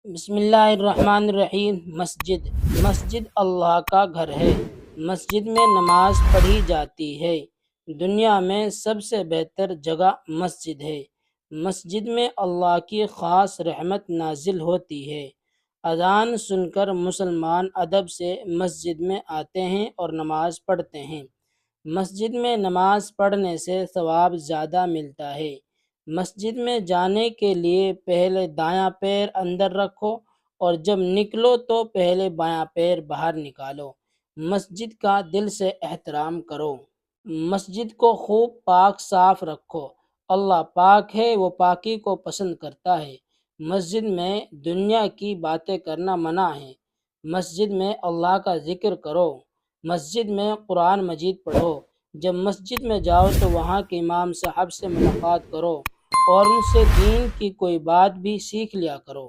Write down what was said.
بسم اللہ الرحمن الرحیم۔ مسجد اللہ کا گھر ہے۔ مسجد میں نماز پڑھی جاتی ہے۔ دنیا میں سب سے بہتر جگہ مسجد ہے۔ مسجد میں اللہ کی خاص رحمت نازل ہوتی ہے۔ اذان سن کر مسلمان ادب سے مسجد میں آتے ہیں اور نماز پڑھتے ہیں۔ مسجد میں نماز پڑھنے سے ثواب زیادہ ملتا ہے۔ مسجد میں جانے کے لیے پہلے دایاں پیر اندر رکھو اور جب نکلو تو پہلے بایاں پیر باہر نکالو۔ مسجد کا دل سے احترام کرو۔ مسجد کو خوب پاک صاف رکھو۔ اللہ پاک ہے، وہ پاکی کو پسند کرتا ہے۔ مسجد میں دنیا کی باتیں کرنا منع ہے۔ مسجد میں اللہ کا ذکر کرو۔ مسجد میں قرآن مجید پڑھو۔ جب مسجد میں جاؤ تو وہاں کے امام صاحب سے ملاقات کرو اور ان سے دین کی کوئی بات بھی سیکھ لیا کرو۔